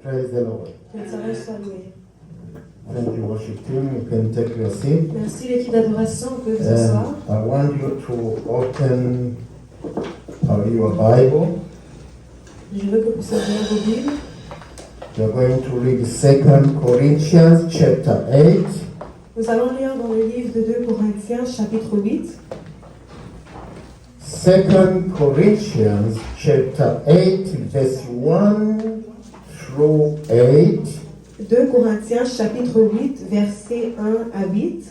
Praise the Lord. Que le Seigneur soit loué. Thank you, worship team. You can take your seat. Merci l'équipe d'adoration, on peut vous asseoir. I want you to open your Bible. Je veux que vous ouvriez vos Bibles. We're going to read 2 Corinthians chapter 8. Nous allons lire dans le livre de 2 Corinthiens, chapitre 8. 2 Corinthians chapter 8, verse 1 through 8. 2 Corinthiens, chapitre 8, versets 1 à 8.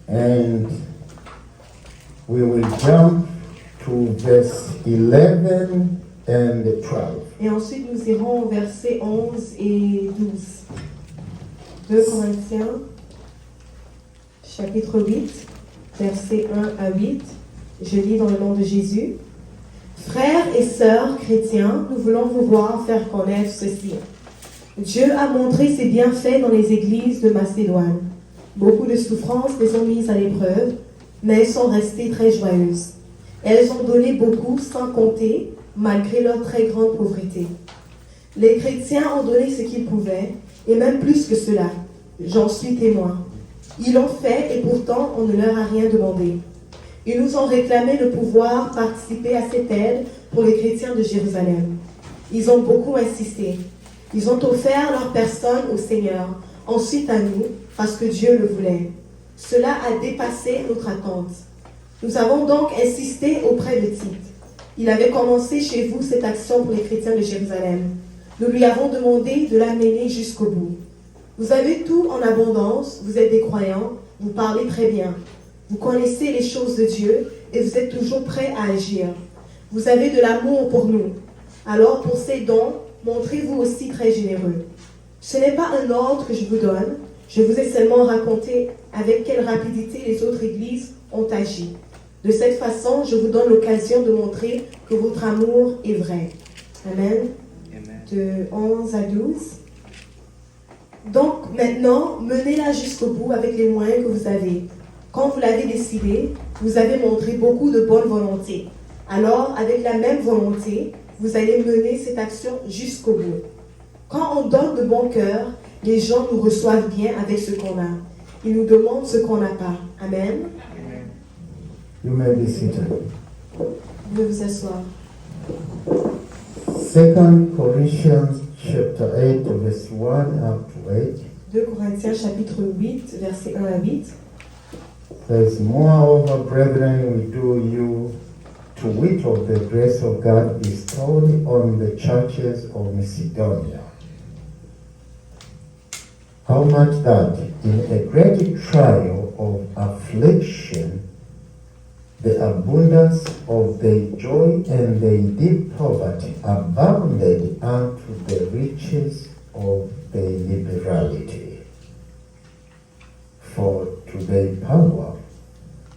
And we will jump to verse 11 and 12. Et ensuite, nous irons aux versets 11 et 12. 2 Corinthiens, chapitre 8, versets 1 à 8. Je lis dans le nom de Jésus. Frères et sœurs chrétiens, nous voulons vous voir faire connaître ceci. Dieu a montré ses bienfaits dans les églises de Macédoine. Beaucoup de souffrances les ont mises à l'épreuve, mais elles sont restées très joyeuses. Elles ont donné beaucoup sans compter, malgré leur très grande pauvreté. Les chrétiens ont donné ce qu'ils pouvaient, et même plus que cela. J'en suis témoin. Ils l'ont fait, et pourtant on ne leur a rien demandé. Ils nous ont réclamé de pouvoir participer à cette aide pour les chrétiens de Jérusalem. Ils ont beaucoup insisté. Ils ont offert leur personne au Seigneur, ensuite à nous, parce que Dieu le voulait. Cela a dépassé notre attente. Nous avons donc insisté auprès de Tite. Il avait commencé chez vous cette action pour les chrétiens de Jérusalem. Nous lui avons demandé de l'amener jusqu'au bout. Vous avez tout en abondance, vous êtes des croyants, vous parlez très bien. Vous connaissez les choses de Dieu et vous êtes toujours prêts à agir. Vous avez de l'amour pour nous. Alors pour ces dons, montrez-vous aussi très généreux. Ce n'est pas un ordre que je vous donne. Je vous ai seulement raconté avec quelle rapidité les autres églises ont agi. De cette façon, je vous donne l'occasion de montrer que votre amour est vrai. Amen. De 11 à 12. Donc maintenant, menez-la jusqu'au bout avec les moyens que vous avez. Quand vous l'avez décidé, vous avez montré beaucoup de bonne volonté. Alors, avec la même volonté, vous allez mener cette action jusqu'au bout. Quand on donne de bon cœur, les gens nous reçoivent bien avec ce qu'on a. Ils nous demandent ce qu'on n'a pas. Amen. You may be seated. Vous pouvez vous asseoir. 2 Corinthians chapter 8, verse 1 up to 8. 2 Corinthiens chapitre 8, versets 1 à 8. Says, moreover, brethren, we do you to wit of the grace of God bestowed on the churches of Macedonia. How much that in a great trial of affliction, the abundance of their joy and their deep poverty abounded unto the riches of their liberality. For to their power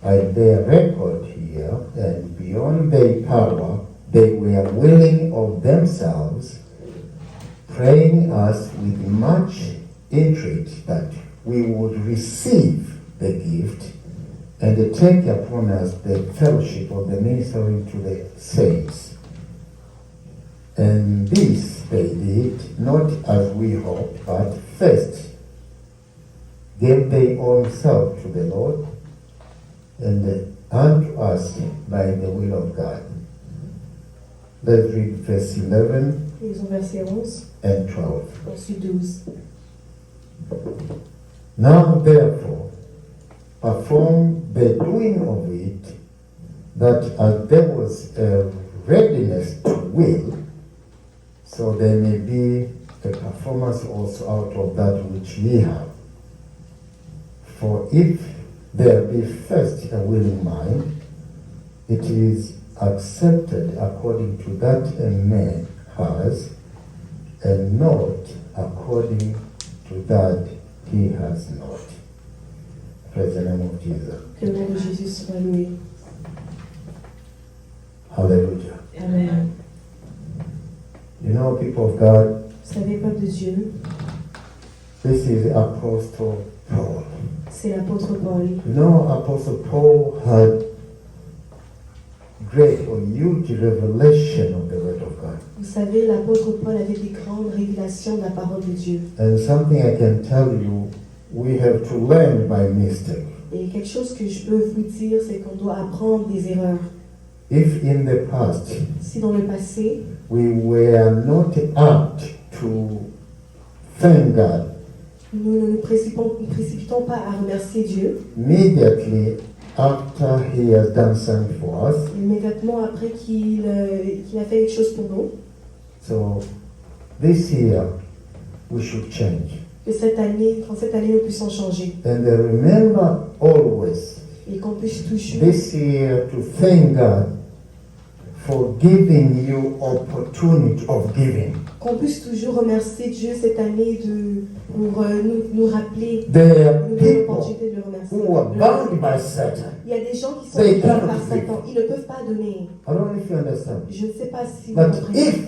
I bear record here, and beyond their power they were willing of themselves, praying us with much entreaty that we would receive the gift and take upon us the fellowship of the ministering to the saints. And this they did, not as we hoped, but first gave their own self to the Lord, and unto us by the will of God. Let's read verse 11 Ils ont versé 11, and 12. ensuite 12. Now therefore, perform the doing of it, that as there was a readiness to will, so there may be a performance also out of that which ye have. For if there be first a willing mind, it is accepted according to that a man has, and not according to that he has not. Praise the name of Jesus. Que le nom de Jésus soit loué. Hallelujah. Amen. You know, people of God, Vous savez, peuple de Dieu, this is Apostle Paul. c'est l'apôtre Paul. You know, Apostle Paul had great or huge revelation of the Word of God. Vous savez, l'apôtre Paul avait des grandes révélations de la parole de Dieu. And something I can tell you, we have to learn by mistake. Et quelque chose que je peux vous dire, c'est qu'on doit apprendre des erreurs. If in the past Si dans le passé, we were not apt to thank God nous ne nous précipitons pas à remercier Dieu, immediately after He has done something for us, immédiatement après qu'il a fait quelque chose pour nous, so this year we should change. que cette année, nous puissions changer. And remember always Et qu'on puisse toujours, this year to thank God for giving you opportunity of giving. qu'on puisse toujours remercier Dieu cette année pour nous rappeler, There are nous donner people l'opportunité de le remercier. who are bound by Satan. Il y a des gens qui sont They liés cannot par give. Satan. Ils ne peuvent pas donner. I don't know if you understand. Je ne sais pas si vous But comprenez. if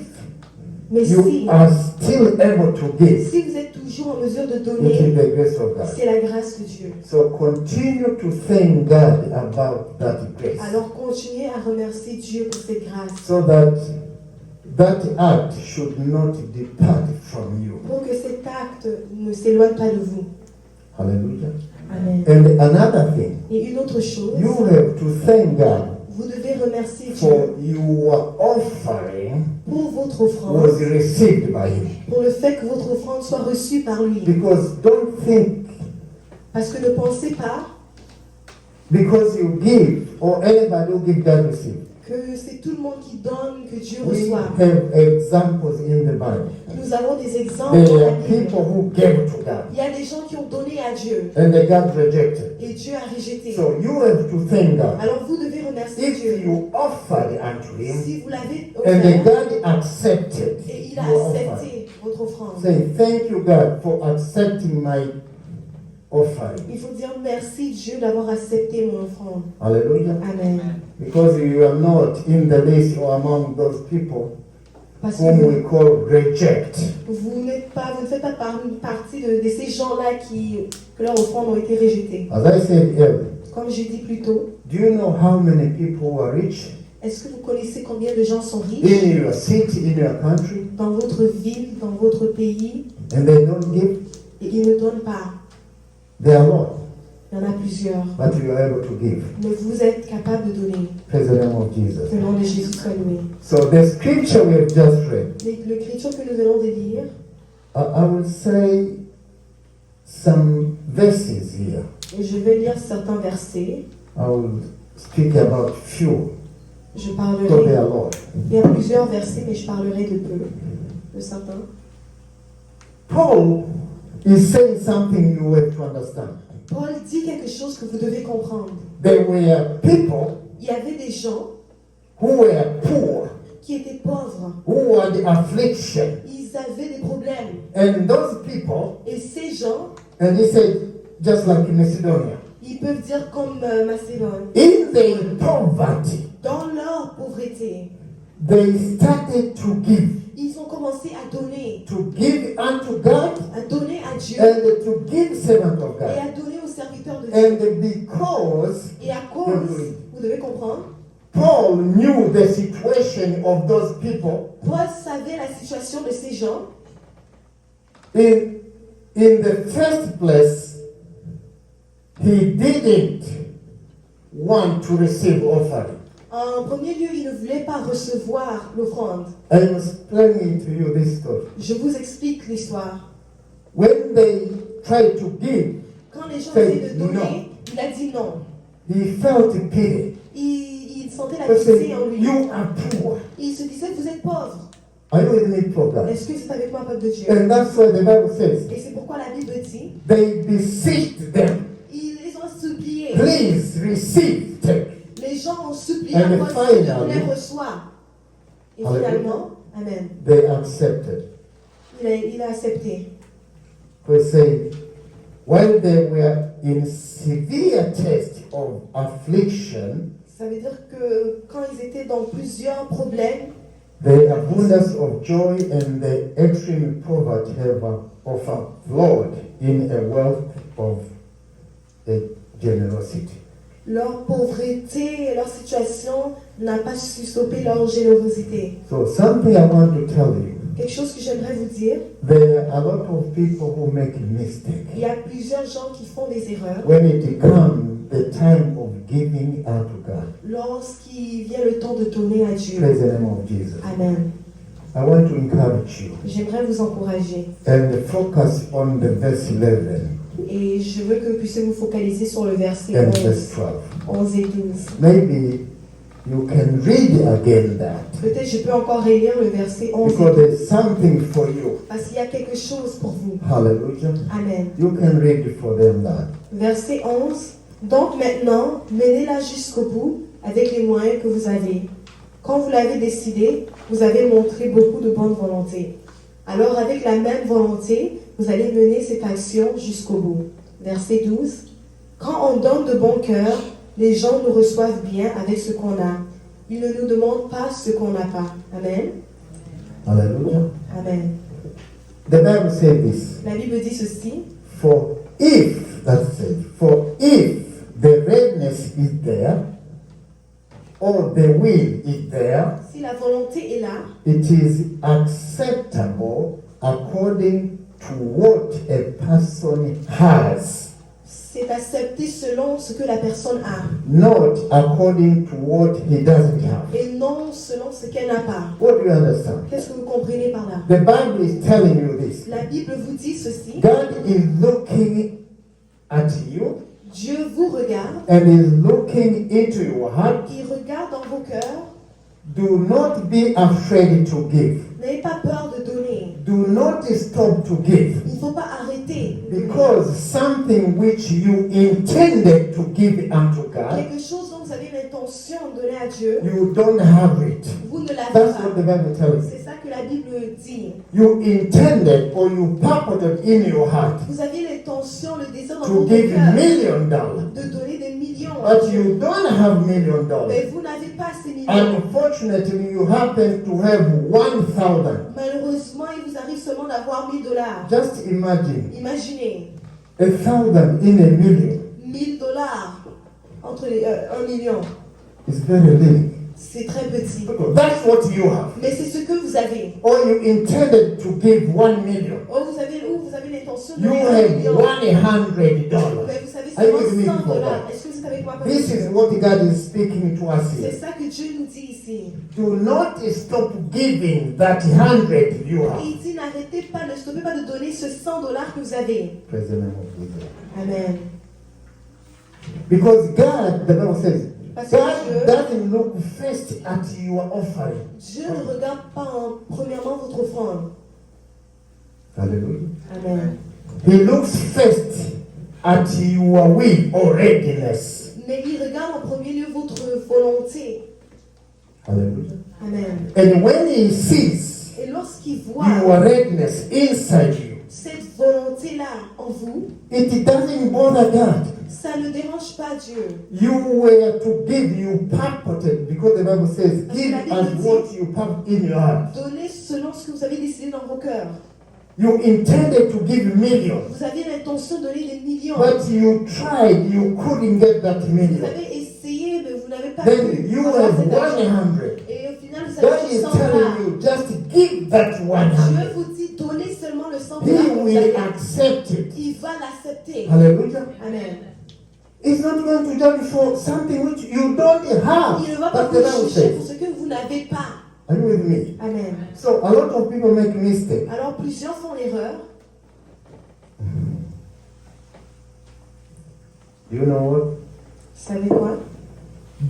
Mais you are still able to give, si vous êtes toujours en mesure de it is donner, the grace of God. c'est la grâce de Dieu. So continue to thank God about that grace. Alors continuez à remercier Dieu pour cette grâce. So that that act should not depart from you. Pour que cet acte ne s'éloigne pas de vous. Hallelujah. Amen. And another thing, Et une autre chose, you have to thank God vous devez remercier for Dieu your offering pour votre offrande, was received by Him. pour le fait que votre offrande soit reçue par lui. Because don't think Parce que ne pensez pas because you give or anybody who give God receive. que c'est tout le monde qui donne que Dieu We reçoit. have examples in the Bible. Nous avons des exemples dans There la are Bible. people who gave to God Il y a des gens qui ont donné à Dieu and they got rejected. et Dieu a rejeté. So you have to thank God. Alors vous devez remercier If Dieu. you offered unto Him Si vous l'avez and offert God accepted et il a your offering, accepté votre offrande, say thank you God for accepting my offering. il faut dire merci Dieu d'avoir accepté mon offrande. Hallelujah. Amen. Because you are not in the list or among those people Parce whom que we call reject. vous ne faites pas partie de ces gens-là que leurs offrandes ont été rejetées. As I said earlier, Comme j'ai dit plus tôt, do you know how many people who are rich est-ce que vous connaissez combien de gens sont riches in your city, in your country, dans votre ville, dans votre pays, and they don't give? et ils ne donnent pas? There are not, Il y en a plusieurs. but you are able to give. Mais vous êtes capable de donner. Praise the name of Jesus. Que le nom de Jésus soit loué. So the scripture we have just read, L'écriture que nous venons de lire, I will say some verses here. et je vais lire certains versets. I will speak about few, Je because parlerai. they are a lot. Il y a plusieurs versets, mais je parlerai de peu, de certains. Paul is saying something you have to understand. Paul dit quelque chose que vous devez comprendre. There were people Il y avait des gens who were poor, qui étaient pauvres. who had affliction, Ils avaient des problèmes. and those people, Et ces gens, and he said, just like in Macedonia, ils peuvent dire comme Macédoine, in their poverty, dans leur pauvreté, they started to give ils ont commencé à donner unto God à Dieu and to give servant of et God. à donner aux serviteurs de Dieu. And because Et à cause, vous devez comprendre, Paul knew the situation of those people, Paul savait la situation de ces gens. in the first place, he didn't want to receive offering. En premier lieu, il ne voulait pas recevoir l'offrande. I am explaining to you this story. Je vous explique l'histoire. When they tried to give, Quand les gens Say essaient de donner, il a dit non. he felt pity. Il sentait la He said, pitié en lui. you are poor. Il se disait, vous êtes pauvre. Are you with me, for God? Est-ce que c'est avec moi, peuple de Dieu? And that's why the Bible says, Et c'est pourquoi la Bible dit, they beseeched them, ils les ont suppliés. please receive, take. Les gens ont supplié And à cause finally, qu'on les reçoit. Et Hallelujah. finalement, Amen, They accepted. il a accepté. We say, while they were in severe test of affliction, Ça veut dire que quand ils étaient dans plusieurs problèmes, the abundance of joy and the extreme poverty have overflowed in a wealth of generosity. leur pauvreté et leur situation n'a pas su stopper leur générosité. So something I want to tell you. Quelque chose que j'aimerais vous dire, There are a lot of people who make mistakes il y a plusieurs gens qui font des erreurs when it comes the time of giving out to God. lorsqu'il vient le temps de donner à Dieu. Praise the name of Jesus. Amen. I want to encourage you J'aimerais vous encourager and focus on the verse 11 et je veux que vous puissiez vous focaliser sur le verset and 11, verse 12. 11 et 12. Maybe you can read again that Peut-être je peux encore relire le verset 11 et because 12 there's something for you. parce qu'il y a quelque chose pour vous. Hallelujah. Amen. You can read for them that. Verset 11. Donc maintenant, menez-la jusqu'au bout avec les moyens que vous avez. Quand vous l'avez décidé, vous avez montré beaucoup de bonne volonté. Alors avec la même volonté, vous allez mener cette action jusqu'au bout. Verset 12. Quand on donne de bon cœur, les gens nous reçoivent bien avec ce qu'on a. Ils ne nous demandent pas ce qu'on n'a pas. Amen. Hallelujah. Amen. The Bible says this. La Bible dit ceci. For if, that's it, for if the readiness is there, or the will is there, Si la volonté est là, it is acceptable according to what a person has, c'est accepté selon ce que la personne a not according to what he doesn't have. et non selon ce qu'elle n'a pas. What do you understand? Qu'est-ce que vous comprenez par là? The Bible is telling you this. La Bible vous dit ceci. God is looking at you Dieu vous regarde, and is looking into your heart. il regarde dans vos cœurs. Do not be afraid to give. N'ayez pas peur de donner. Do not stop to give. Il ne faut pas arrêter. de donner. Because something which you intended to give unto God, Quelque chose dont vous avez l'intention de donner à Dieu, you don't have it. vous ne l'avez That's what the pas. Bible tells you. C'est ça que la Bible dit. You intended or you purposed in your heart Vous aviez l'intention, le désir dans to votre give cœur $1 million, de donner des millions à but Dieu. you don't have $1 million. Mais vous n'avez pas ces millions. Unfortunately, you happen to have 1,000. Malheureusement, il vous arrive seulement d'avoir $1000. Just imagine Imaginez, 1,000 in a million $1000 entre les 1 million. is very little. C'est très petit. That's what you have. Mais c'est ce que vous avez. Or you intended to give 1 million. Ou vous avez l'intention de You donner 1 have million. $100. Mais vous savez Are you seulement with me, $100. people? Est-ce que vous savez quoi? This is what God is speaking to us C'est here. ça que Dieu nous dit ici. Do not stop giving that 100 you have. Il dit n'arrêtez pas, ne stoppez pas de donner ce $100 que vous avez. Praise the name of Jesus. Amen. Because God, the Bible says, Parce que God Dieu, doesn't look first at your offering. Dieu ne regarde pas premièrement votre offrande. Hallelujah. Amen. He looks first at your will or readiness. Mais il regarde en premier lieu votre volonté. Hallelujah. Amen. And when he sees Et lorsqu'il voit your readiness inside you, cette volonté-là en vous, it doesn't bother God. ça ne dérange pas Dieu. You were to give, you purposed, because the Bible says, give as what you purpose in your heart. Donnez selon ce que vous avez décidé dans vos cœurs. You intended to give millions, Vous aviez l'intention de donner des millions. but you tried, you couldn't get that Vous million. avez essayé, mais vous n'avez pas Then pu you avoir have cet argent. 100. Et au final, vous God avez is $100. telling you, just give that Dieu 100. vous dit, donnez seulement le $100 He que vous will avez. accept it. Il va l'accepter. Hallelujah. Amen. He's not going to judge for something which you don't have. Il ne va pas That's the vous Bible juger pour says. ce que vous n'avez pas. Are you with me? Amen. So a lot of people make mistakes. Alors plusieurs font l'erreur. You know what? Vous savez quoi?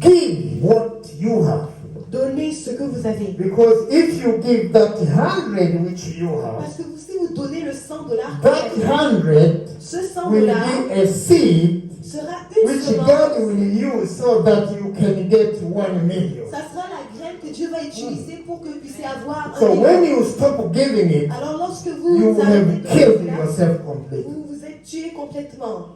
Give what you have. Donnez ce que vous avez. Because if you give that 100 which you have, Parce que si vous donnez le $100, that 100 ce $100 will be a seed sera une which semence. God will use so that you can get 1 million. Ça sera la graine que Dieu va utiliser pour que vous puissiez avoir un So million. when you stop giving it, Alors lorsque you vous have arrêtez de killed donner cela, yourself completely. vous vous êtes tué complètement.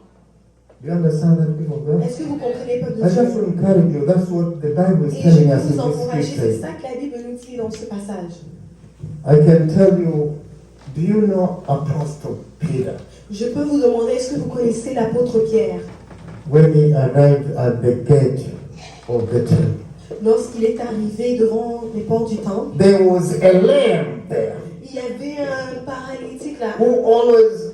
Do you understand that, people of God? Est-ce que vous comprenez pas de I just Dieu? want to encourage you. That's what the Bible is Et je telling peux us vous in encourager, this c'est scripture. ça que la Bible nous dit dans ce passage. I can tell you, do you know Apostle Peter? Je peux vous demander, est-ce que vous connaissez l'apôtre Pierre? When he arrived at the gate of the temple, Lorsqu'il est arrivé devant les portes du temple, there was a lamb there il y avait un paralytique là who always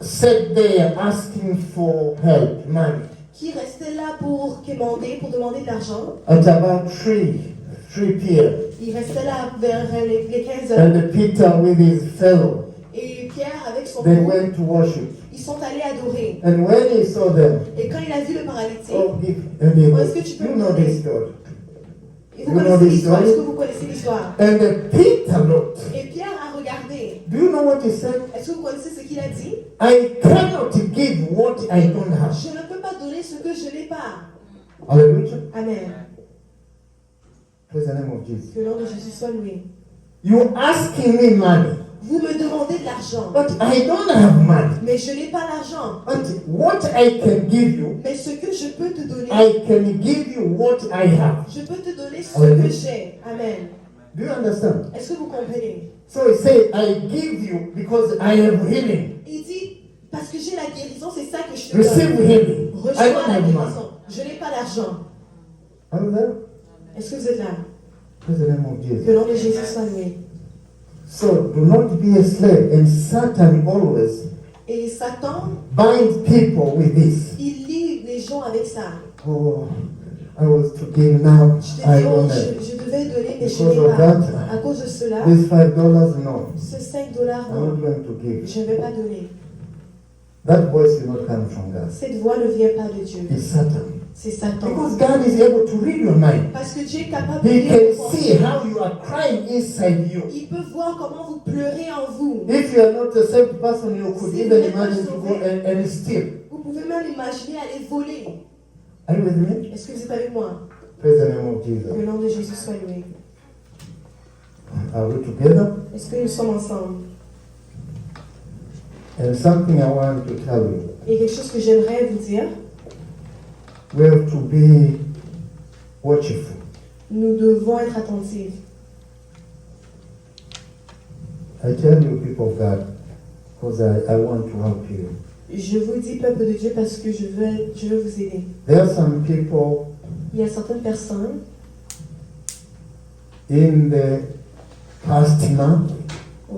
sat there asking for help, money, qui restait là pour demander de l'argent. at about 3 p.m. Il restait là vers les 15 heures. And Peter with his fellow, Et Pierre avec son they groupe, went to worship. ils sont allés adorer. And when he saw them, Et quand il a vu le paralytique, and he Est-ce que tu peux you me know donner- this story. et vous You know connaissez this l'histoire, story? est-ce que vous connaissez l'histoire? And Peter looked. Et Pierre a regardé. Do you know what he said? Est-ce que vous connaissez ce qu'il a dit? I cannot give what I don't have. Je ne peux pas donner ce que je n'ai pas. Hallelujah. Amen. Praise the name of Jesus. Que le nom de Jésus soit loué. You asking me money, Vous me demandez de l'argent, but I don't have money. mais je n'ai pas l'argent. But what I can give you, Mais ce que je peux te donner, I can give you what I have. je peux te donner ce Alléluia. que j'ai. Amen. Do you understand? Est-ce que vous comprenez? So he said, I give you because I have healing. Il dit, parce que j'ai la guérison, c'est ça que je te Receive donne. healing. I Reçois don't la have money. guérison. Je n'ai pas d'argent. Are you there? Est-ce que vous êtes là? Praise the name of Que Jesus. le nom de Jésus soit loué. So do not be a slave. And Satan always Et Satan, binds people with this. il lie les gens avec ça. Oh, I was to give now. Je te I dis, oh, don't have. je devais donner, mais je Because n'ai of pas. that, À cause de cela, This $5, no. ce 5 $, I'm not non, going to give. je ne vais pas donner. That voice will not come from God. Cette voix ne vient pas de Dieu. It's Satan. C'est Satan. Because God is able to read your mind. Parce que Dieu est capable de He lire can vos see pensées. how you are crying inside you. Il peut voir comment vous pleurez en vous. If you are not a saved person, you could even imagine to go and steal. Vous pouvez même imaginer aller voler. Are you with me? Est-ce que vous êtes avec moi? Praise the name of Que Jesus. le nom de Jésus soit loué. Are we together? Est-ce que nous sommes ensemble? And something I want to tell you. Et quelque chose que j'aimerais vous dire, We have to be watchful. nous devons être attentifs. I tell you, people of God, because I want to help you. Je vous dis, peuple de Dieu, parce que je veux vous aider. There are some people Il y a certaines personnes, in the past month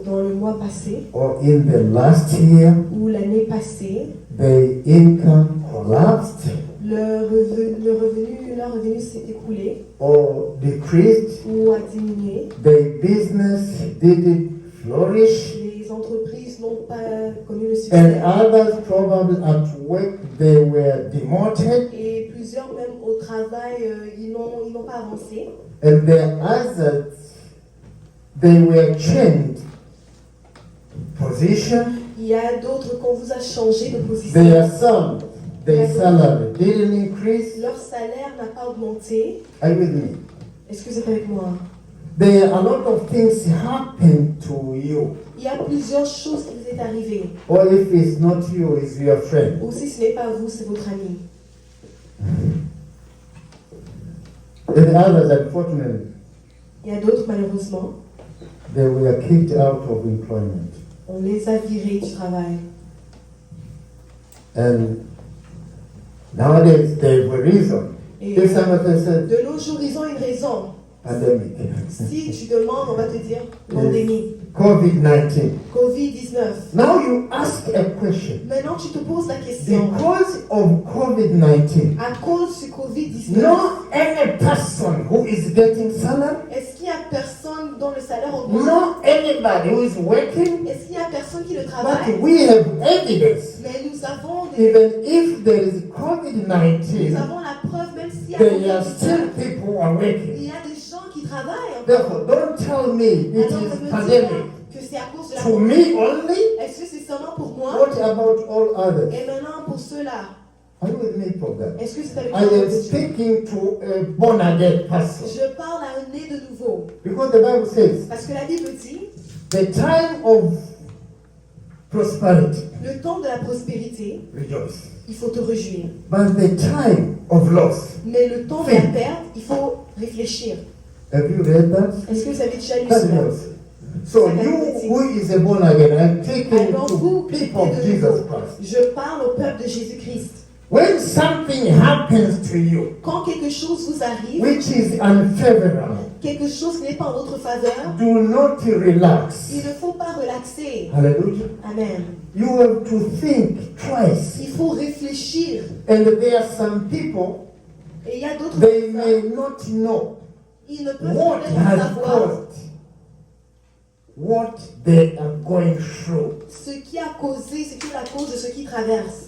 dans le mois passé or in the last year, ou l'année passée, their income collapsed leur revenu s'est écoulé or decreased. ou a diminué. Their business didn't flourish. Les entreprises n'ont pas connu le And succès. others probably at work, they were demoted. Et plusieurs, même au travail, ils n'ont pas avancé. And their assets, they were changed position. Il y a d'autres qu'on vous a changé de position. Their sum, their salary didn't increase. Leur salaire n'a pas augmenté. Are you with me? Est-ce que vous êtes avec moi? There are a lot of things happen to you. Il y a plusieurs choses qui vous est arrivées. Or if it's not you, it's your friend. Ou si ce n'est pas vous, c'est votre ami. And others, unfortunately, Il y a d'autres, malheureusement, they were kicked out of employment. on les a virés du travail. And nowadays, they have a reason. Et If somebody said, de nos jours, ils ont une raison. pandemic, Si tu demandes, on va te dire pandémie, COVID-19. Covid-19. Now you ask a question. Maintenant, tu te poses la question. Because of COVID-19, À cause du Covid-19, not any person who is getting salary, est-ce qu'il y a personne dont le salaire augmente? not anybody who is working, Est-ce qu'il y a personne qui le but travaille? we have evidence. Mais nous avons Even if there is nous COVID-19, avont la preuve, même s'il y a there are Covid-19, still people who are il working. y a des gens qui travaillent encore. Therefore, don't tell me it Alors, ne is me dis pandemic. pas que c'est à cause de la To pandémie. me only, Est-ce que c'est seulement pour moi? what about all others? Et maintenant, pour ceux-là, Are you with me for that? est-ce que c'est avec I moi? am speaking to a born again person. Je parle à un né de nouveau. Because the Bible says, Parce que la Bible dit, the time of prosperity, le temps de la prospérité, rejoice. il faut te réjouir. But the time of loss, Mais le temps de la perte, il faut réfléchir. have you read that? Est-ce que vous avez déjà lu That cela? was. So you who is a born again, I'm taking Alors vous, to people of Jesus Christ. je parle au peuple de Jésus-Christ. When something happens to you, Quand quelque chose vous arrive, which is unfavorable, quelque chose qui n'est pas en votre faveur, do not relax. il ne faut pas relaxer. Hallelujah. Amen. You have to think twice. Il faut réfléchir. And there are some people, Et il y a d'autres they may personnes, not know ils ne peuvent what peut-être pas has savoir caused what they are going through. ce qui a causé, ce qui est la cause de ce qui traverse.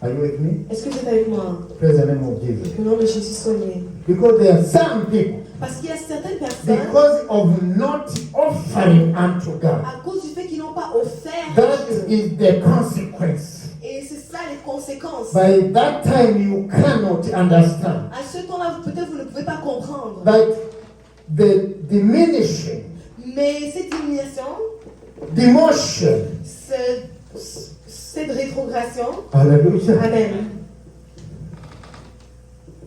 Are you with me? Est-ce que vous êtes avec moi? Praise the name of Jesus. Que le nom de Jésus soit loué. Because there are some people, Parce qu'il y a certaines personnes, because of not offering unto God, à cause du fait qu'ils n'ont pas offert à that Dieu. is the consequence. Et c'est ça les conséquences. By that time, you cannot understand À ce temps-là, peut-être vous ne pouvez pas comprendre. that the diminishing, Mais cette humiliation, demotion, cette rétrogradation, hallelujah, amen,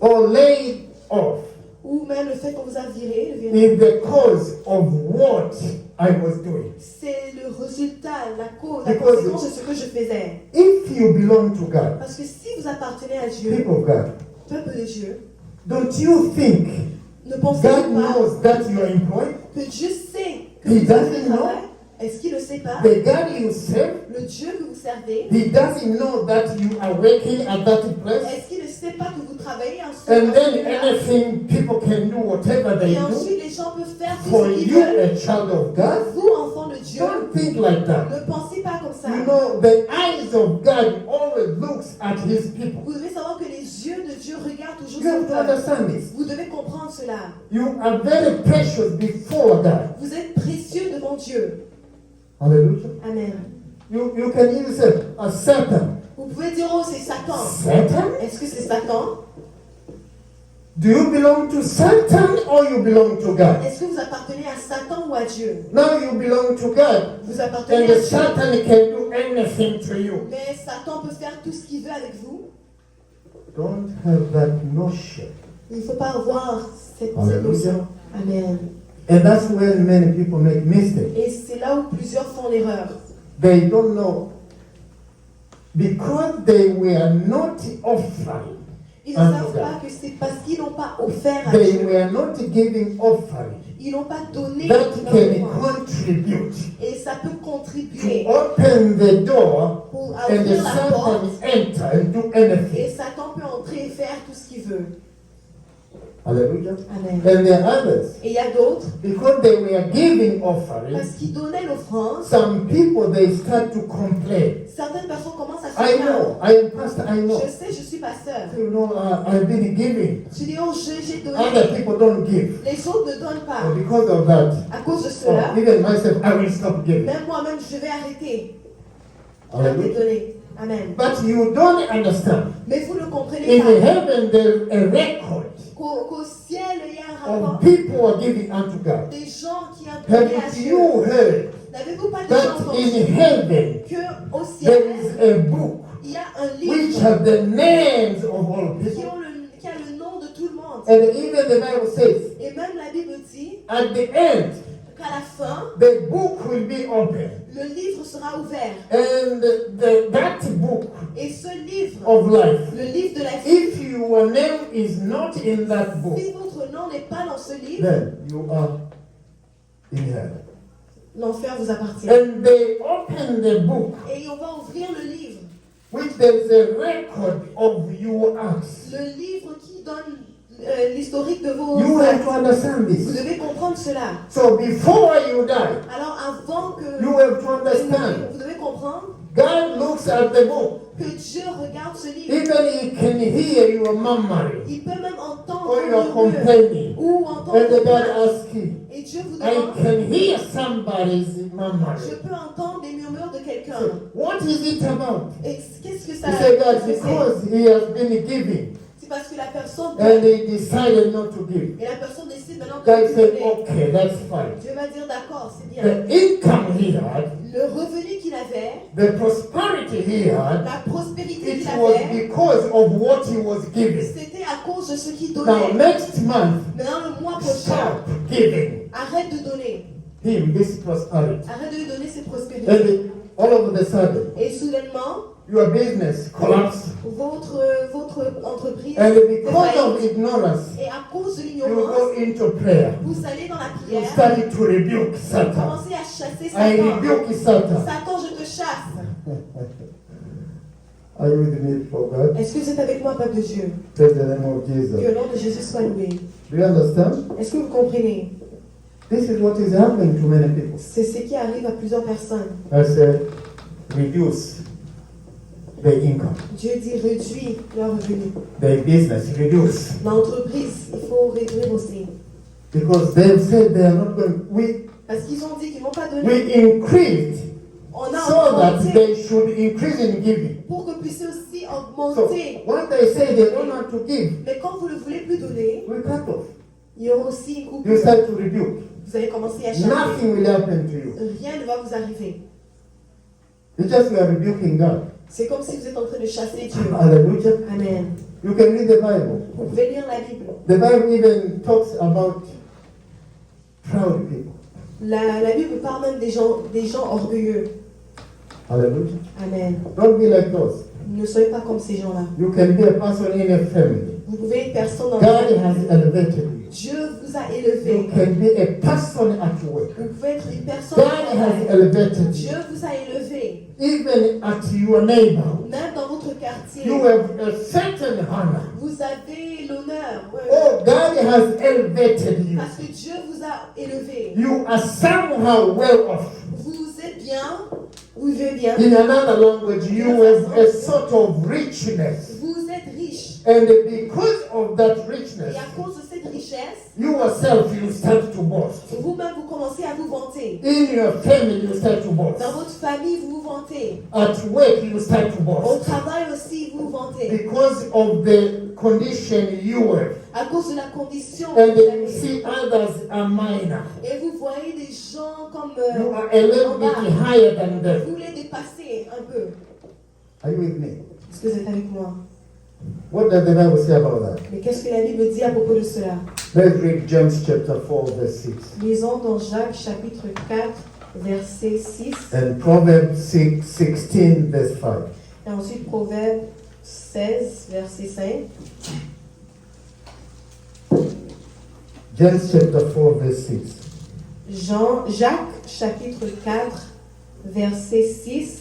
or laid off ou même le fait qu'on vous a viré, is the cause of what I was doing. c'est le résultat, la cause, la Because- conséquence de ce que je faisais. If you belong to God, Parce que si vous appartenez à Dieu, people of God, peuple de Dieu, don't you think ne pensez God pas knows that you are employed? que Dieu sait que He vous avez doesn't du travail? Est-ce qu'il ne le sait pas? The God you serve, Le Dieu que vous servez, He doesn't know that you are working at that place. est-ce qu'il ne sait pas que vous travaillez en ce And then moment-là? anything people can do, whatever they Et do, ensuite, les gens peuvent faire tout for ce qu'ils you, veulent. a child of God, Vous, enfants de Dieu, don't think like that. ne pensez pas comme ça. You know, the eyes of God always looks at His people. Vous devez savoir que les yeux de Dieu regardent toujours You have son to peuple. understand this. Vous devez comprendre cela. You are very precious before God. Vous êtes précieux devant Dieu. Hallelujah. Amen. You can even say, a Satan. Vous pouvez dire, oh, c'est Satan. Satan? Est-ce que c'est Satan? Do you belong to Satan or you belong to God? Est-ce que vous appartenez à Satan ou à Dieu? Now you belong to God. Vous appartenez And à the Dieu. Satan can do anything to you. Mais Satan peut faire tout ce qu'il veut avec vous. Don't have that notion. Il ne faut pas avoir cette Alléluia. notion. Amen. And that's when many people make mistakes. Et c'est là où plusieurs font l'erreur. They don't know. Because they were not offering. Ils ne savent pas que c'est parce qu'ils n'ont pas offert à They Dieu. were not giving offering. Ils n'ont pas donné That leur can offrande. contribute Et ça peut to contribuer open the door pour and the ouvrir la porte. Satan enter and do Et anything. Satan peut entrer et faire tout ce qu'il veut. Hallelujah. Amen. And there are others. Et il y a d'autres, Because they were giving offering, parce qu'ils donnaient l'offrande, some people they start to complain. certaines personnes commencent à se I plaindre. know, I am pastor, I know. Je sais, je suis pasteur. You know, I've been giving. Tu dis, oh, j'ai Other donné. people don't give. Les autres ne donnent pas. And because of that, À cause de cela, even myself, I will stop giving. même moi-même, je vais arrêter. J'arrête de Hallelujah. donner. Amen. But you don't understand. Mais vous ne comprenez In pas heaven, there's a record qu'au ciel, il y a un rapport of people who are giving unto God. des gens qui ont donné à Have Dieu. you heard N'avez-vous pas déjà that entendu in heaven qu'au there ciel, is a book il y a un which livre have the names of all qui people? a le nom de tout le monde? And even the Bible says, Et même la Bible dit at the end, qu'à la fin, the book will be open. le livre sera ouvert. And that book Et ce livre, of life, le livre de la vie, if your name is not in that book, si votre nom n'est pas dans ce livre, then you are in heaven. l'enfer vous appartient. And they open the book, Et on va ouvrir le livre. which there is a record of your acts. Le livre qui donne l'historique de vos You have to actes. understand Vous this. devez comprendre cela. So before you die, Alors avant que you have to understand. vous devez comprendre God looks at the book. que Dieu regarde ce livre. Even He can hear your murmuring Il peut même entendre or your vos murmures complaining. ou entendre And vos God plaintes. asks Him, Et Dieu vous I demande, can hear somebody's je murmuring. peux entendre des murmures de quelqu'un. What is it about? Et qu'est-ce que ça He said, God, qu'est-ce que c'est? because he has been giving C'est parce que la personne and he decided not to give. et la personne décide maintenant de God vous said, donner. okay, that's fine. Dieu va dire d'accord, c'est bien. The income he had, Le revenu qu'il avait, the prosperity he had, la prospérité it qu'il was avait, because of what he was giving. c'était à cause de ce qu'il Now, donnait. next month, Maintenant, le mois prochain, stop giving arrête de donner. him this prosperity. Arrête de lui donner cette prospérité. And all of a sudden, Et soudainement, your business collapse. votre entreprise And because défaillante. of ignorance, Et à cause de you l'ignorance, go into prayer. vous allez dans la You prière, start to rebuke vous Satan. commencez à chasser I Satan. rebuke Satan. Satan, je te chasse. Are you with me for God? Est-ce que vous êtes avec moi, peuple de Dieu? Praise the name of Que Jesus. le nom de Jésus soit loué. Do you understand? Est-ce que vous comprenez? This is what is happening to many people. C'est ce qui arrive à plusieurs personnes. I said, reduce their income, Dieu dit réduis leurs revenus. their business, reduce. L'entreprise, il faut réduire aussi. Because they've said they are not going, Parce qu'ils ont dit qu'ils n'ont pas donné. we increased On a so that augmenté they should increase in giving. pour que vous puissiez aussi So augmenter. when they say they don't want to give, Mais quand vous ne voulez plus donner, we cut off. il y aura aussi une You coupure. start to rebuke. Vous allez commencer à chasser. Nothing will happen to you. Rien ne va vous arriver. It's just you are rebuking God. C'est comme si vous êtes en train de chasser Dieu. Hallelujah. Amen. You can read the Bible. Vous pouvez lire la Bible. The Bible even talks about proud people. La Bible parle même des gens orgueilleux. Hallelujah. Amen. Don't be like those. Ne soyez pas comme ces gens-là. You can be a person in a family. Vous pouvez être personne dans God la has famille. elevated you. Dieu vous a You élevé. can be a person at work. Vous pouvez être une personne. God has elevated Dieu you. vous a élevé. Even at your neighbor, Même dans votre quartier. you have a certain honor. Vous avez l'honneur. Ouais. Oh, God has elevated you. Parce que Dieu vous a élevé. You are somehow well off. Vous êtes bien. Vous vivez bien. In another language, you have a sort of richness. Vous êtes riche. And because of that Et richness, à cause de cette richesse, you yourself, you start to boast. vous-même, vous commencez à vous vanter. In your family, you start to boast. Dans votre famille, vous vous vantez. At work, you start to Au boast. travail aussi, vous vous vantez. Because of the condition you were. À cause de la condition And que vous you avez. see others are minor. Et vous voyez des gens comme You are a little bit higher than vous them. voulez dépasser un peu. Are you with me? Est-ce que vous êtes avec moi? What does the Bible say about that? Mais qu'est-ce que la Bible dit à propos de cela? Let's read James chapter 4, verse 6. Lisons dans Jacques chapitre 4, verset 6. And Proverbs 16, verse 5. Et ensuite Proverbe 16, verset 5. James chapter 4, verse 6. Jacques chapitre 4, verset 6.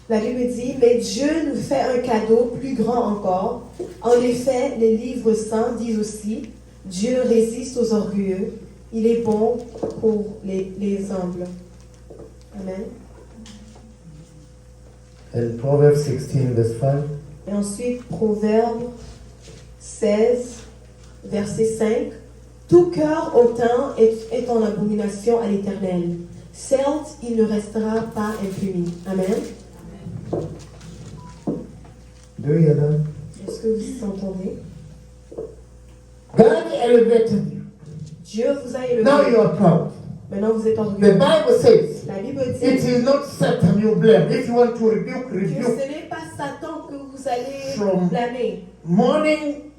La Bible dit, mais Dieu nous fait un cadeau plus grand encore. En effet, les livres saints disent aussi, Dieu résiste aux orgueilleux, il est bon pour les humbles. Amen. And Proverbs 16, verse 5. Et ensuite, Proverbe 16, verset 5. Tout cœur hautain est en abomination à l'Éternel. Certes, il ne restera pas impuni. Amen. Do you hear that? Est-ce que vous entendez? God elevated you. Dieu vous a élevé. Now you are proud. Maintenant, vous êtes The orgueilleux. Bible says, La Bible it dit is not Satan you blame. If you want to rebuke, que rebuke. ce n'est pas Satan que vous allez From- blâmer. Morning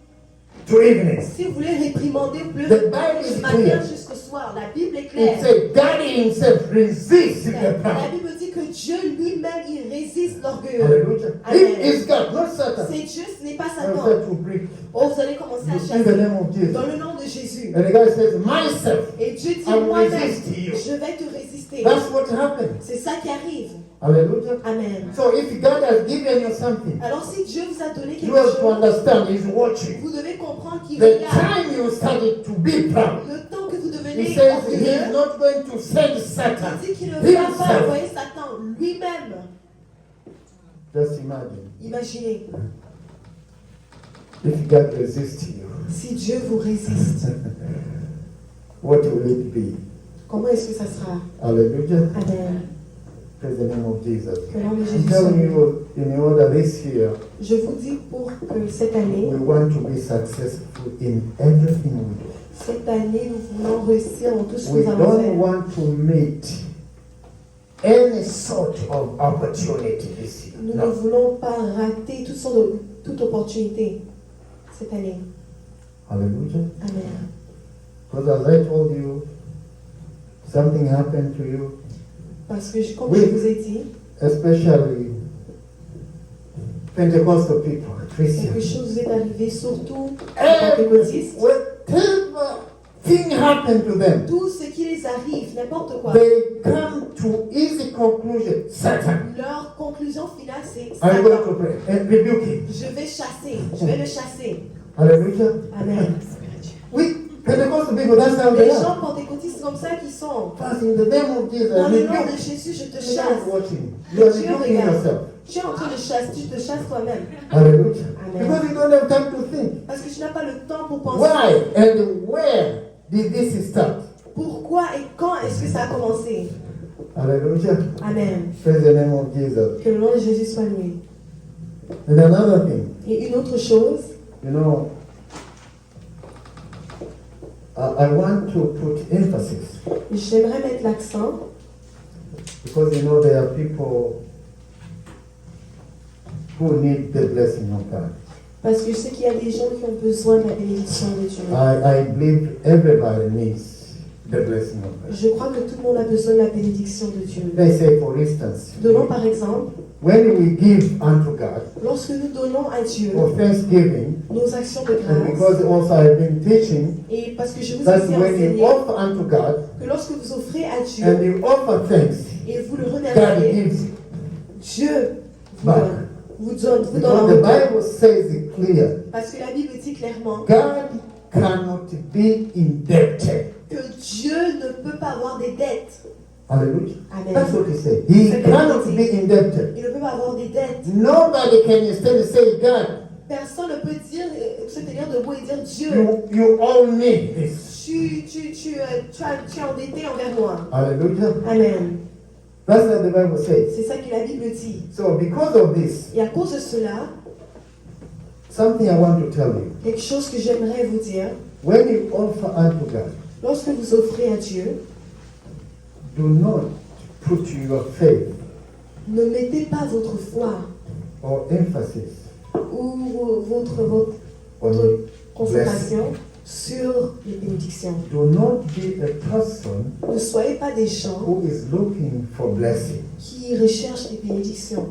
to evening. Si vous voulez réprimander, vous pouvez The Bible réprimander is du clear. matin jusqu'au soir. La Bible est It claire. says, God himself resists the La proud. Bible dit que Dieu lui-même, il résiste l'orgueilleux. Hallelujah. Amen. It is God, not Satan. C'est Dieu, ce n'est pas I Satan. said to preach. Oh, vous allez commencer à In the chasser name of Jesus. dans le nom de Jésus. And the guy says, myself, Et Dieu dit, I will moi-même, resist you. je vais te résister. That's what happened. C'est ça qui arrive. Hallelujah. Amen. So if God has given you something, Alors si Dieu vous a donné you quelque have to chose, understand He's watching. vous devez comprendre qu'il The regarde. time you started to be proud, Le temps que vous He devenez says He's orgueilleux, not going to send Satan. il dit qu'il ne va pas Himself. envoyer Satan lui-même. Just imagine Imaginez, if God resists you, si Dieu vous résiste, what will it be? comment est-ce que ça sera? Hallelujah. Amen. Praise the name of Jesus. Que le nom de I'm Jésus soit telling loué. you, in order this year, Je vous dis pour que cette année, we want to be successful in everything we do. cette année, nous voulons réussir dans tout ce que We nous allons don't faire. want to meet any sort of opportunity this year. Nous ne No. voulons pas rater toute opportunité cette année. Hallelujah. Amen. Because as I told you, something happened to you. Parce que, comme Oui. je vous ai dit, especially Pentecostal people, quelque Christians. chose vous est arrivé, surtout aux And pentecôtistes. whatever thing happened to them, Tout ce qui les arrive, n'importe quoi, they come to easy conclusion. Satan, leur conclusion finale, c'est I'm going to Satan. pray and rebuke him. Je vais le chasser. Hallelujah. Amen. We Pentecostal people, that's how they Les are. gens pentecôtistes comme ça qui sont. But in the name of Jesus, Dans le nom de rebuke. Jésus, je te You're not chasse. watching. You are Dieu rebuking regarde. yourself. Tu es en train de chasser, tu te chasses toi-même. Hallelujah. Amen. Because you don't have time to think. Parce que tu n'as pas le temps pour penser. Why and where did this start? Pourquoi et quand est-ce que ça a commencé? Hallelujah. Amen. Praise the name of Jesus. Que le nom de Jésus soit loué. And another thing, Et une autre chose, you know, I want to put emphasis j'aimerais mettre l'accent because you know there are people who need the blessing of God. parce que je sais qu'il y a des gens qui ont besoin de la bénédiction de Dieu. I believe everybody needs the blessing of God. Je crois que tout le monde a besoin de la bénédiction de Dieu. Let's say, for instance, Donnons par exemple, when we give unto God lorsque nous donnons à Dieu for thanksgiving, nos actions de and grâce, because also I've been teaching et parce que je vous ai that aussi when you enseigné offer unto God que lorsque vous offrez à and Dieu you offer thanks, et vous le God remerciez, gives it. Dieu vous Back. donne. Vous donne en Because the retour. Bible says it clear. Parce que la Bible dit clairement God cannot be indebted. que Dieu ne peut pas avoir des dettes. Hallelujah. Amen. That's what he said. He C'est cannot ce qu'il be indebted. Il ne peut pas avoir des dettes. Nobody can stand and say, God, Personne ne peut dire, se tenir debout et dire Dieu, you owe me this. tu es endetté envers moi. Hallelujah. Amen. That's what the Bible says. C'est ça que la Bible dit. So because of this, Et à cause de cela, something I want to tell you. quelque chose que j'aimerais vous dire, When you offer unto God, lorsque vous offrez à Dieu, do not put your faith ne mettez pas votre foi or emphasis ou votre on blessing. concentration sur les bénédictions. Do not be a person Ne soyez pas des gens who is looking for blessing. qui recherchent les bénédictions.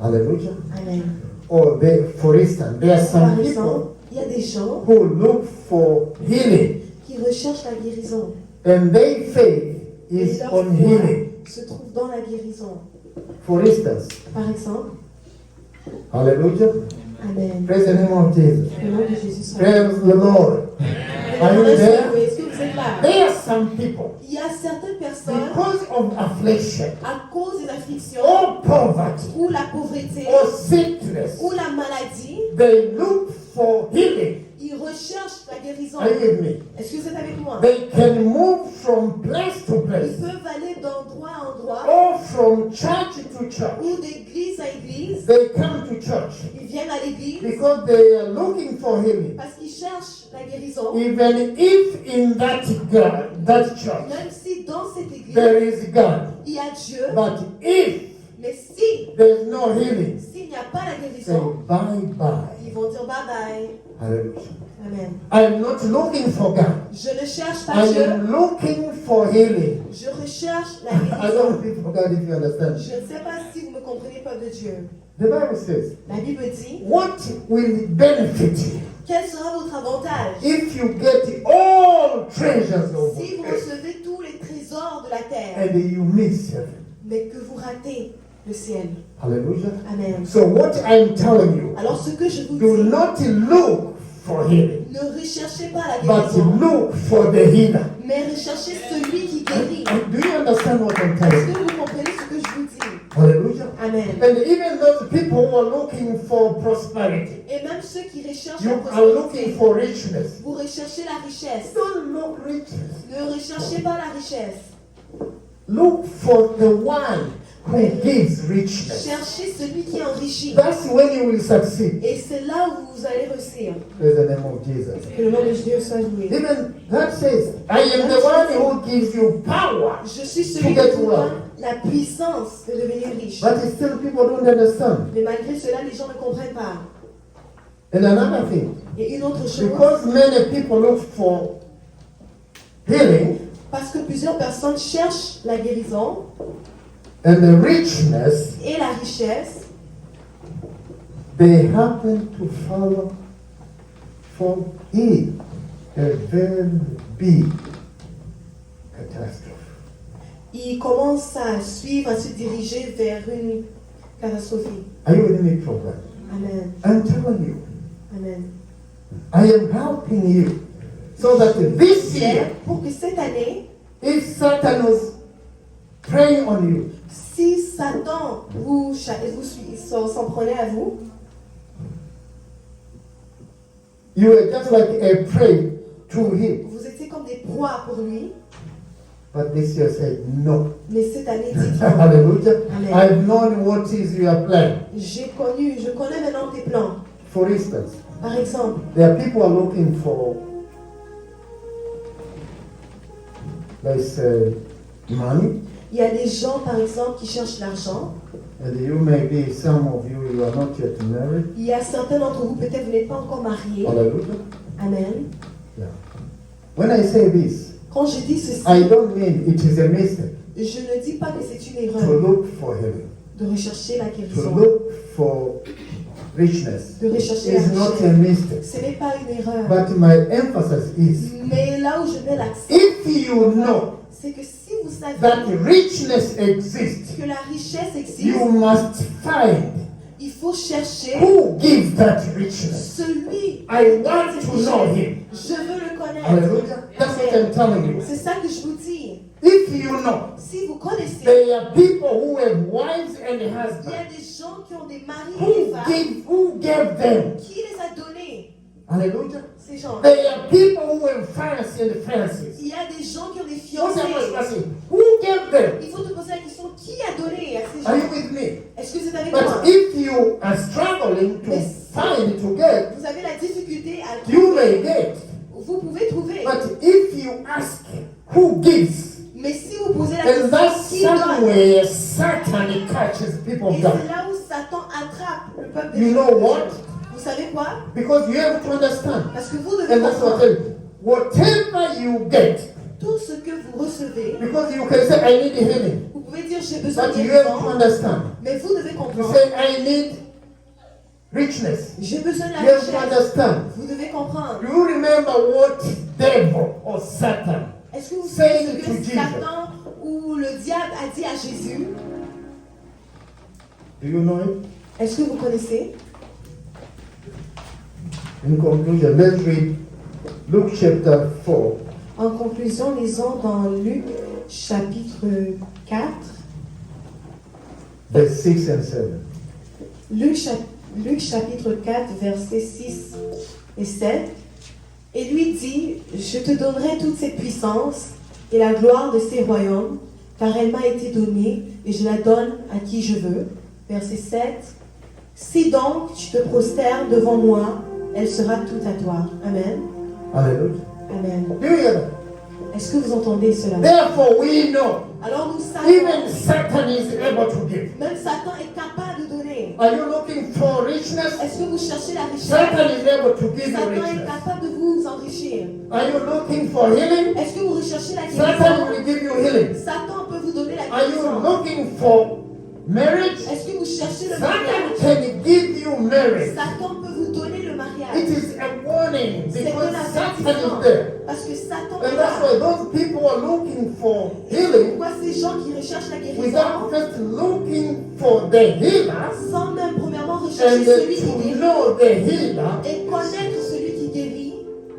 Hallelujah. Amen. Or for instance, there are Par some exemple, people il y a des gens who look for healing qui recherchent la guérison. and their faith Et is leur on foi healing. se trouve dans la guérison. For instance, Par exemple, hallelujah. Amen. Praise the name of Jesus. Le nom de Jésus soit Praise the Lord. Are you there? Est-ce que vous êtes là? There are some people, Il y a certaines personnes, because of affliction à cause des afflictions, or poverty ou la pauvreté, or sickness, ou la maladie, they look for healing. ils recherchent la guérison. Are you with me? Est-ce que vous êtes avec moi? They can move from place to Ils place peuvent aller d'endroit en endroit, or from church to church. ou d'église à église. They come to church Ils viennent à l'église because they are looking for healing. parce qu'ils cherchent la guérison. Even if in that church Même si dans cette église, there is God, il y a Dieu, but if mais si there is no healing, s'il n'y a pas la say guérison, bye bye. ils vont dire bye bye. Hallelujah. Amen. I'm not looking for God. Je ne cherche pas I Dieu, am looking for healing. je recherche la I guérison. don't look for God if you understand. Je ne sais pas si vous me comprenez, peuple de Dieu. The Bible says, La Bible dit, what will benefit you quel sera votre avantage if you get all treasures of si vous earth recevez tous les trésors de la terre, and you miss heaven? mais que vous ratez le ciel? Hallelujah. Amen. So what I'm telling you, Alors ce que je vous do dis, not look for healing, ne recherchez pas la but guérison, look for the healer. mais recherchez celui qui guérit. Do you understand what I'm telling Est-ce you? que vous comprenez ce que je vous dis? Hallelujah. Amen. And even those people who are looking for prosperity, Et même ceux qui recherchent you la are looking prospérité, for richness. vous recherchez la richesse. Don't look riches. Ne recherchez pas la richesse. Look for the one who gives richness. Cherchez celui qui enrichit. That's when you will succeed. Et c'est là où vous allez réussir. Praise the name of Jesus. Que le nom de Dieu soit loué. Even that says, I am the one who gives you power. Je suis celui qui vous donne la puissance de devenir riche. But still people don't understand. Mais malgré cela, les gens ne comprennent pas. And another thing, Et une autre chose, because many people look for healing, parce que plusieurs personnes cherchent la guérison, and the richness, et la richesse, they happen to follow from it a very big catastrophe. ils commencent à suivre, à se diriger vers une catastrophe. Are you with me, program? Amen. I'm telling you, Amen. I am helping you so that this year, Pour que cette année, if Satan was preying on you, si Satan s'en prenait à vous, you were just like a prey to him. vous étiez comme des proies pour lui, But this year said no. mais cette année, dites non. Hallelujah. Amen. I've known what is your plan. Je connais maintenant tes plans. For instance, Par exemple, there are people who are looking for, let's say, money. il y a des gens, par exemple, qui cherchent l'argent. And you may be, some of you are not yet married. Il y a certains d'entre vous, peut-être vous n'êtes pas encore mariés. Hallelujah. Amen. Yeah. When I say this, Quand je dis ceci, I don't mean it is a mistake je ne dis pas que c'est une to erreur look for healing. de rechercher la To guérison, look for richness de rechercher la is not a richesse. mistake. Ce n'est pas une erreur. But my emphasis is, Mais là où je mets l'accent, if you know c'est que si vous savez that richness exists, que la richesse existe, you must find il faut chercher who gives that richness. celui I qui want donne to cette know richesse. him. Je veux le connaître. Hallelujah. That's what I'm telling you. C'est ça que je vous dis. If you know, Si vous connaissez, there are people who have wives and il y a husbands des gens qui ont des maris et des femmes. who gave them. Qui les a donnés, Hallelujah. ces gens? There are people who have fiancés and fiancées. Il y a des gens qui ont des What's that fiancés. question? Who gave them? Il faut te poser la question, qui a donné à ces Are you gens? with me? Est-ce que vous êtes avec moi? But if you are struggling to find, to get, Vous avez la difficulté à you trouver. may get. Vous pouvez trouver. But if you ask who gives, Mais si vous posez la then question, that's qui donne? somewhere Satan catches people Et down. c'est là où Satan attrape le peuple de You Dieu. know what? Vous savez quoi? Because you have to understand. Parce que vous devez And that's what I comprendre. tell you. Whatever you get, Tout ce que vous recevez, because you can say, I need healing. vous pouvez dire j'ai besoin de But you have to guérison, understand. mais vous devez You comprendre. say, I need richness. J'ai besoin de You la have to richesse. understand. Vous devez comprendre. You remember what devil or Satan Est-ce que vous savez saying ce to que Jesus? Satan ou le diable a dit à Jésus? Do you know it? Est-ce que vous connaissez? In conclusion, let's read Luke chapter 4, En conclusion, lisons dans Luc chapitre 4, verse 6 and 7. Luc chapitre 4, versets 6 et 7. Et lui dit, je te donnerai toute cette puissance et la gloire de ces royaumes, car elle m'a été donnée et je la donne à qui je veux. Verset 7. Si donc tu te prosternes devant moi, elle sera toute à toi. Amen. Hallelujah. Amen. Do you hear that? Est-ce que vous entendez cela? Therefore, we know Alors nous even savons, Satan is able to give. même Satan est capable de donner. Are you looking for richness? Est-ce que vous cherchez la richesse? Satan is able to give you Satan est richness. capable de vous enrichir. Are you looking for healing? Est-ce que vous recherchez la Satan guérison? will give you healing. Satan peut vous donner la Are you guérison. looking for marriage? Est-ce que vous cherchez le Satan mariage? can give you marriage. Satan peut vous donner le It mariage. is a warning C'est because un Satan avertissement. is there. Parce que Satan And est that's là. why those people are looking for Et healing pourquoi ces gens qui recherchent la guérison without first looking for the healer sans même premièrement and rechercher celui qui to guérit know the healer, et connaître celui qui guérit,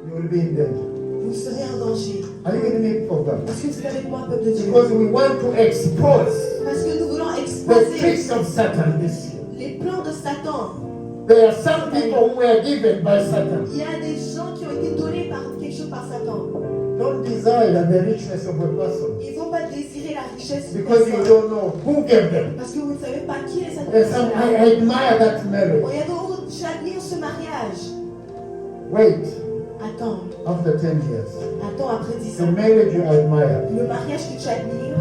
you will be in danger. vous serez en danger. Are you with me for that? Est-ce que vous êtes avec moi, peuple de Dieu? Because we want to expose Parce que nous voulons the exposer tricks of Satan this year. les plans de Satan. There are some people who were given by Satan. Il y a des gens qui ont été donnés par quelque chose par Satan. Don't desire the richness of a person Ils ne vont pas désirer la richesse de because you personne. don't know who gave them. Parce que vous ne savez pas qui est cette And some, personne. I admire that marriage. Il y a d'autres, j'admire ce mariage. Wait, Attends, after 10 years. attends après 10 The ans. marriage you admire. Le mariage que tu admires,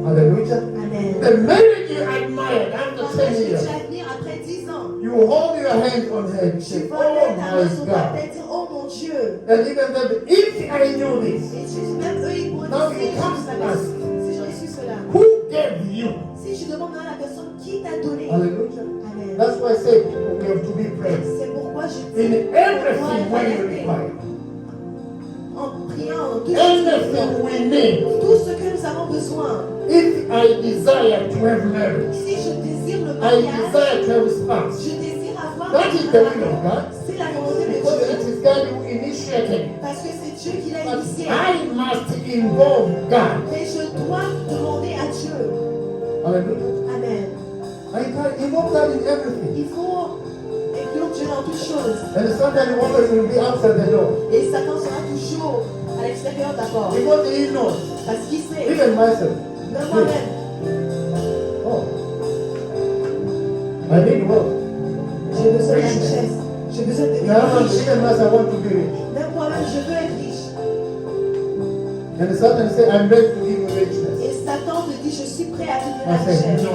Hallelujah. Amen. The marriage you admired Le after 10 mariage que years. tu admires après 10 ans. You hold your hand on her and Tu say, vas oh mettre ta main sur my ta God. tête et dire, oh mon Dieu. And even then, if I knew this, Et même eux, ils pourraient Now dire, you si come je to savais, us. si j'aurais su cela. who gave you? Si je demande à la personne qui t'a donné. Hallelujah. Amen. That's why I say we have to be praying. C'est pourquoi je In dis everything when you require. en priant, en tout ce Anything we need. que nous avons besoin. If I desire to have marriage, Si je désire le I mariage, desire to have a spouse. je désire avoir That is the will of God. c'est la volonté de Because it Dieu. is God who initiated it. Parce que c'est Dieu qui l'a But initié. I must involve God. Mais je dois demander à Dieu. Hallelujah. Amen. I can involve God in everything. Il faut inclure Dieu dans toutes choses. And sometimes woman will be outside the door. Et Satan sera toujours à l'extérieur de ta porte. Because he knows. Parce qu'il sait, Even myself. même moi-même, Oh. I need wealth. j'ai besoin de la richesse. J'ai besoin de Now, riche. even myself, I want to be rich. Même moi-même, je veux être riche. And Satan say, I'm ready to give you richness. Et Satan te dit, je suis prêt à te donner la I say, richesse. no.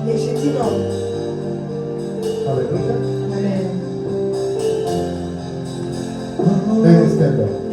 Mais je dis non. Hallelujah. Amen. Let us stand up.